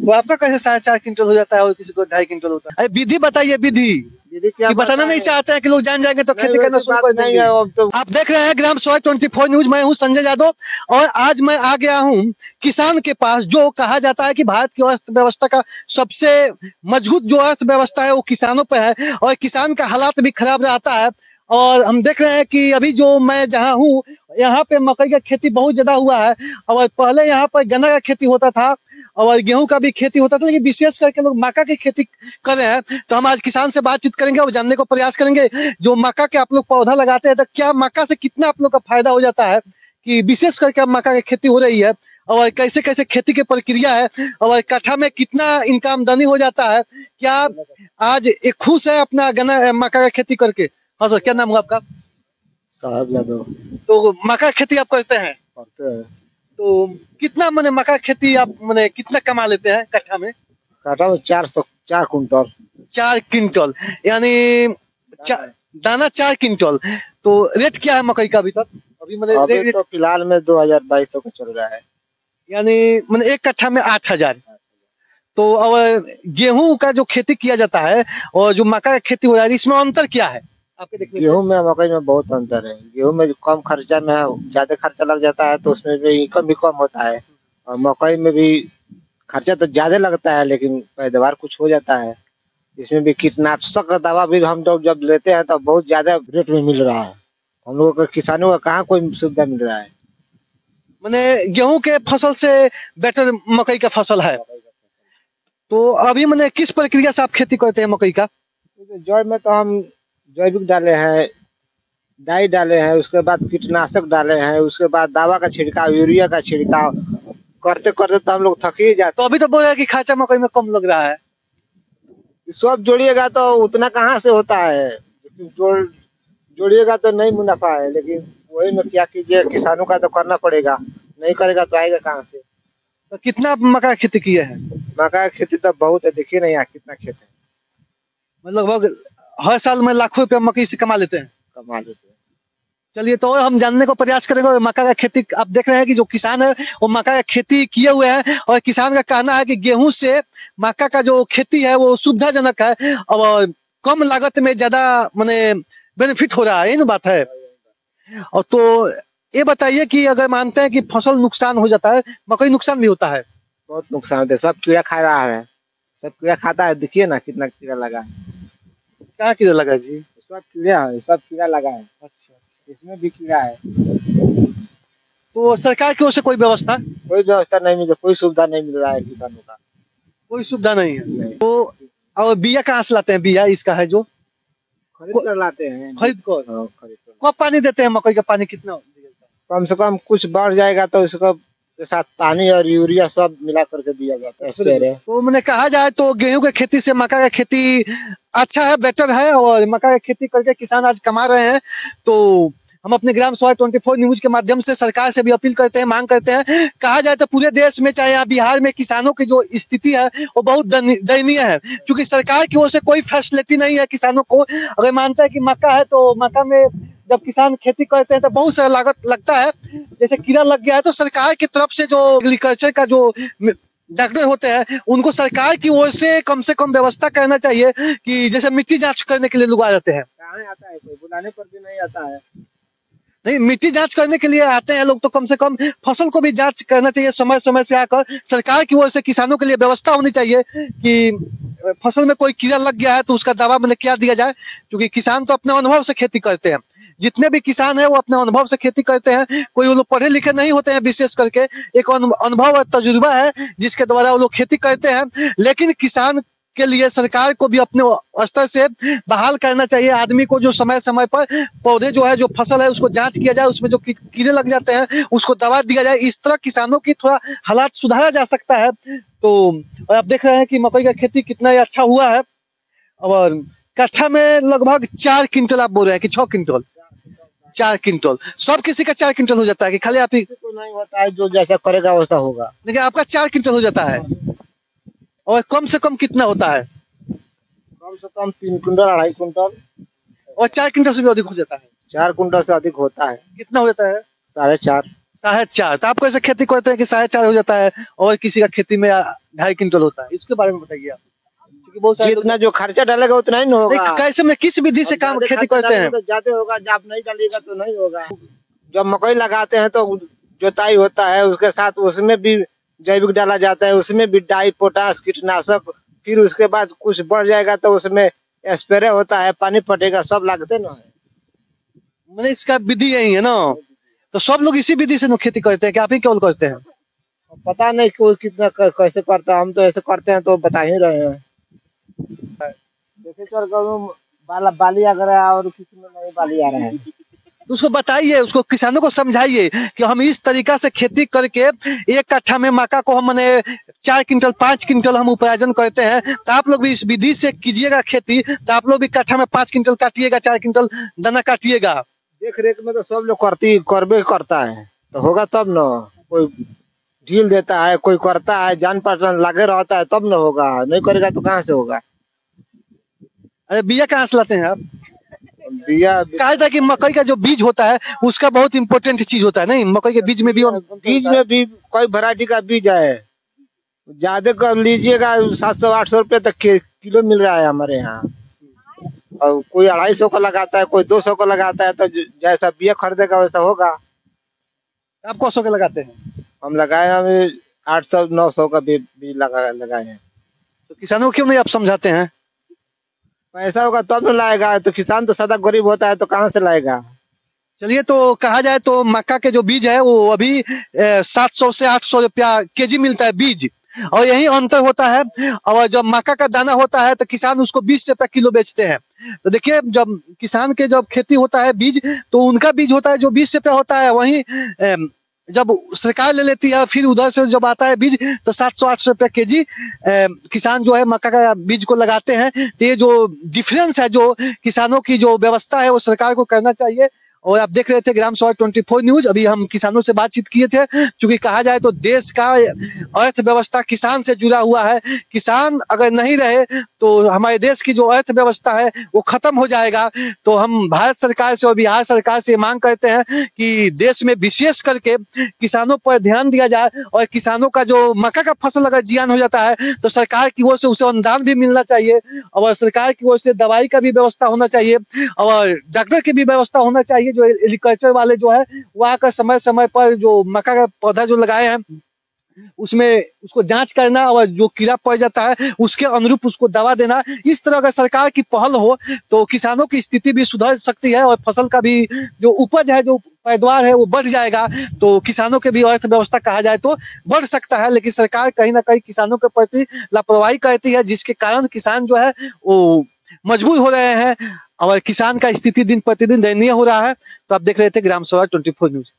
तो आपका कैसे 4.5 क्विंटल हो जाता है और किसी को 2.5 क्विंटल होता है? अरे विधि बताइए, विधि क्या बताना नहीं चाहते हैं कि लोग जान जाएंगे तो खेती करना शुरू कर नहीं देंगे। है तो। आप देख रहे हैं ग्राम स्वराज 24 न्यूज। मैं हूं संजय यादव और आज मैं आ गया हूं किसान के पास। जो कहा जाता है कि भारत की अर्थव्यवस्था का सबसे मजबूत जो अर्थव्यवस्था है वो किसानों पे है और किसान का हालात भी खराब रहता है। और हम देख रहे हैं कि अभी जो मैं जहां हूँ यहाँ पे मकई का खेती बहुत ज्यादा हुआ है और पहले यहाँ पर गन्ना का खेती होता था और गेहूं का भी खेती होता था, लेकिन विशेष करके लोग मक्का की खेती कर रहे हैं। तो हम आज किसान से बातचीत करेंगे और जानने को प्रयास करेंगे जो मक्का के आप लोग पौधा लगाते हैं तो क्या मक्का से कितना आप लोग का फायदा हो जाता है, कि विशेष करके अब मक्का की खेती हो रही है और कैसे कैसे खेती की प्रक्रिया है और कट्ठा में कितना इनकम आमदनी हो जाता है। क्या आज एक खुश है अपना गन्ना मक्का की खेती करके? हाँ सर, क्या नाम हुआ आपका? साहब यादव। तो मक्का की खेती आप करते हैं? करते हैं। तो कितना मैंने मक्का की खेती आप मैंने कितना कमा लेते हैं कट्ठा में? काटा में 4 कुंटल। 4 क्विंटल यानी दाना 4 क्विंटल। तो रेट क्या है मकई का अभी तक? अभी तो फिलहाल में 2200 का चल रहा है। यानी मैंने एक कट्ठा में 8,000। तो अब गेहूं का जो खेती किया जाता है और जो मक्का का खेती हो रहा है इसमें अंतर क्या है आपके देखने में? गेहूं में मकई में बहुत अंतर है। गेहूं में कम खर्चा में ज्यादा खर्चा लग जाता है तो उसमें भी इनकम भी कम होता है और मकई में भी खर्चा तो ज्यादा लगता है लेकिन पैदावार कुछ हो जाता है। इसमें भी कीटनाशक का दवा भी हम लोग जब लेते हैं तो बहुत ज्यादा रेट में मिल रहा है। हम लोगों को किसानों का कहाँ कोई सुविधा मिल रहा है। मैंने गेहूं के फसल से बेटर मकई का फसल है। तो अभी मैंने किस प्रक्रिया से आप खेती करते हैं मकई का? जड़ में तो हम जैविक डाले हैं, डाई डाले हैं, उसके बाद कीटनाशक डाले हैं, उसके बाद दवा का छिड़काव, यूरिया का छिड़काव करते करते तो हम लोग थक ही जाते। तो अभी तो बोल रहे हैं कि खर्चा मकई में कम लग रहा है। सब जोड़िएगा तो उतना कहाँ से होता है, जोड़िएगा तो नहीं मुनाफा है। लेकिन वही में क्या कीजिए, किसानों का तो करना पड़ेगा, नहीं करेगा तो आएगा कहाँ से। तो कितना मक्का खेती किए हैं? मक्का की खेती तो बहुत है, देखिए ना यहाँ कितना खेत है। मतलब लगभग हर साल में लाखों रुपया मकई से कमा लेते हैं। कमा लेते हैं। चलिए, तो हम जानने को प्रयास करेंगे। मक्का का खेती आप देख रहे हैं कि जो किसान है वो मक्का का खेती किए हुए हैं और किसान का कहना है कि गेहूं से मक्का का जो खेती है वो सुविधाजनक है और कम लागत में ज्यादा माने बेनिफिट हो रहा है। ये ना बात है। और तो ये बताइए कि अगर मानते हैं कि फसल नुकसान हो जाता है, मकई नुकसान भी होता है? बहुत नुकसान होता है, सब कीड़ा खा रहा है, सब कीड़ा खाता है। देखिए ना कितना कीड़ा लगा है। क्या कीड़ा लगा जी? सब कीड़ा है, सब कीड़ा लगा है। अच्छा, इसमें भी कीड़ा है। तो सरकार की ओर से कोई व्यवस्था नहीं मिल, कोई सुविधा नहीं मिल रहा है किसानों का। कोई सुविधा नहीं है। नहीं। तो और बिया कहाँ से लाते हैं? बिया इसका है जो खरीद कर लाते हैं। खरीद कर? हाँ, खरीद कर। कब पानी देते हैं मकई का? पानी कितना? कम से कम कुछ बढ़ जाएगा तो उसको के साथ पानी और यूरिया सब मिला करके दिया जाता है। तो मैंने कहा जाए तो गेहूं की खेती से मक्का का खेती अच्छा है, बेटर है और मक्का की खेती करके किसान आज कमा रहे हैं। तो हम अपने ग्राम स्वराज 24 न्यूज के माध्यम से सरकार से भी अपील करते हैं, मांग करते हैं। कहा जाए तो पूरे देश में चाहे यहाँ बिहार में किसानों की जो स्थिति है वो बहुत दयनीय है, क्योंकि सरकार की ओर से कोई फैसिलिटी नहीं है किसानों को। अगर मानता है कि मक्का है तो मक्का में जब किसान खेती करते हैं तो बहुत सारा लागत लगता है। जैसे कीड़ा लग गया है तो सरकार की तरफ से जो एग्रीकल्चर का जो डॉक्टर होते हैं उनको सरकार की ओर से कम व्यवस्था करना चाहिए कि जैसे मिट्टी जांच करने के लिए लोग आ जाते हैं। कहाँ आता है कोई, बुलाने पर भी नहीं आता है। नहीं, मिट्टी जांच करने के लिए आते हैं लोग तो कम से कम फसल को भी जांच करना चाहिए समय समय से आकर। सरकार की ओर से किसानों के लिए व्यवस्था होनी चाहिए कि फसल में कोई कीड़ा लग गया है तो उसका दवा मैंने क्या दिया जाए, क्योंकि किसान तो अपने अनुभव से खेती करते हैं। जितने भी किसान है वो अपने अनुभव से खेती करते हैं। कोई वो लोग पढ़े लिखे नहीं होते हैं, विशेष करके एक अनुभव और तजुर्बा है जिसके द्वारा वो लोग खेती करते हैं। लेकिन किसान के लिए सरकार को भी अपने स्तर से बहाल करना चाहिए आदमी को, जो समय समय पर पौधे जो है जो फसल है उसको जांच किया जाए, उसमें जो कीड़े लग जाते हैं उसको दवा दिया जाए। इस तरह किसानों की थोड़ा हालात सुधारा जा सकता है। तो और आप देख रहे हैं कि मकई का खेती कितना अच्छा हुआ है और कट्ठा में लगभग 4 क्विंटल आप बोल रहे हैं कि 6 क्विंटल? 4 क्विंटल सब किसी का 4 क्विंटल हो जाता है कि खाली आप ही? को नहीं होता है, जो जैसा करेगा वैसा होगा। लेकिन आपका 4 क्विंटल हो जाता है और कम से कम कितना होता है? कम से कम 3 कुंटल 2.5 कुंटल। और 4 क्विंटल से भी अधिक हो जाता है? 4 कुंटल से अधिक होता है। कितना हो जाता है? 4.5। 4.5, तो आप कैसे खेती करते हैं कि 4.5 हो जाता है और किसी का खेती में 2.5 क्विंटल होता है? इसके बारे में बताइए आप। क्योंकि बहुत सारे लोग जितना जो खर्चा डालेगा उतना ही ना नहीं, होगा। कैसे में किस विधि से अब काम ज्यादा खेती खर्चा करते हैं? डालेगा तो ज्यादा होगा, जब आप नहीं डालिएगा तो नहीं होगा। जब मकई लगाते हैं तो जोताई होता है, उसके साथ उसमें भी जैविक डाला जाता है, उसमें भी डाई पोटास कीटनाशक, फिर उसके बाद कुछ बढ़ जाएगा तो उसमें स्प्रे होता है, पानी पटेगा, सब लागते ना है। मतलब इसका विधि यही है ना? तो सब लोग इसी विधि से खेती करते हैं कि आप ही केवल करते हैं? पता नहीं कोई कितना कैसे करता है, हम तो ऐसे करते हैं तो बता ही रहे हैं। जैसे कर बाला बाली आ रहा है और किसी में नहीं बाली आ रहा है। तो उसको बताइए, उसको किसानों को समझाइए कि हम इस तरीका से खेती करके 1 कट्ठा में मक्का को हम माने 4 क्विंटल 5 क्विंटल हम उपार्जन करते हैं। तो आप लोग भी इस विधि से कीजिएगा खेती, तो आप लोग भी कट्ठा में 5 क्विंटल काटिएगा, 4 क्विंटल दाना काटिएगा। देख रेख में तो सब लोग करबे करता है, तो होगा तब न। कोई ढील देता है, कोई करता है, जान पहचान लगे रहता है तब न होगा, नहीं करेगा तो कहाँ से होगा। अरे बिया कहाँ से लाते हैं आप? बिया कहा था कि मकई का जो बीज होता है उसका बहुत इंपॉर्टेंट चीज होता है, नहीं? मकई के बीज में भी बीज में भी कई वैरायटी का बीज है। ज्यादा कर लीजिएगा 700-800 रुपये तक किलो मिल रहा है हमारे यहाँ। और कोई 250 का लगाता है, कोई 200 का लगाता है, तो जैसा बिया खरीदेगा वैसा होगा। आप कौन सौ के लगाते हैं? हम लगाए हमें 800-900 का बीज लगाए हैं। तो किसानों को क्यों नहीं आप समझाते हैं? पैसा होगा तब न लाएगा, तो किसान तो सदा गरीब होता है तो कहाँ से लाएगा। चलिए, तो कहा जाए तो मक्का के जो बीज है वो अभी 700 से 800 रुपया केजी मिलता है बीज, और यही अंतर होता है। और जब मक्का का दाना होता है तो किसान उसको 20 रुपया किलो बेचते हैं। तो देखिए, जब किसान के जब खेती होता है बीज, तो उनका बीज होता है जो 20 रुपया होता है, वहीं जब सरकार ले लेती है फिर उधर से जब आता है बीज तो 700-800 रुपया केजी किसान जो है मक्का का बीज को लगाते हैं। तो ये जो डिफरेंस है, जो किसानों की जो व्यवस्था है, वो सरकार को करना चाहिए। और आप देख रहे थे ग्राम सभा 24 न्यूज, अभी हम किसानों से बातचीत किए थे। क्योंकि कहा जाए तो देश का अर्थव्यवस्था किसान से जुड़ा हुआ है। किसान अगर नहीं रहे तो हमारे देश की जो अर्थव्यवस्था है वो खत्म हो जाएगा। तो हम भारत सरकार से और बिहार सरकार से मांग करते हैं कि देश में विशेष करके किसानों पर ध्यान दिया जाए, और किसानों का जो मक्का का फसल अगर जियान हो जाता है तो सरकार की ओर से उसे अनुदान भी मिलना चाहिए, और सरकार की ओर से दवाई का भी व्यवस्था होना चाहिए, और डॉक्टर की भी व्यवस्था होना चाहिए। जो एग्रीकल्चर वाले जो है वो आकर समय समय पर जो मक्का का पौधा जो लगाए हैं उसमें उसको जांच करना, और जो कीड़ा पड़ जाता है उसके अनुरूप उसको दवा देना। इस तरह का सरकार की पहल हो तो किसानों की स्थिति भी सुधर सकती है, और फसल का भी जो उपज है, जो पैदावार है, वो बढ़ जाएगा। तो किसानों के भी अर्थव्यवस्था कहा जाए तो बढ़ सकता है। लेकिन सरकार कहीं ना कहीं किसानों के प्रति लापरवाही करती है, जिसके कारण किसान जो है वो मजबूर हो रहे हैं, और किसान का स्थिति दिन प्रतिदिन दयनीय हो रहा है। तो आप देख रहे थे ग्राम सभा 24 न्यूज।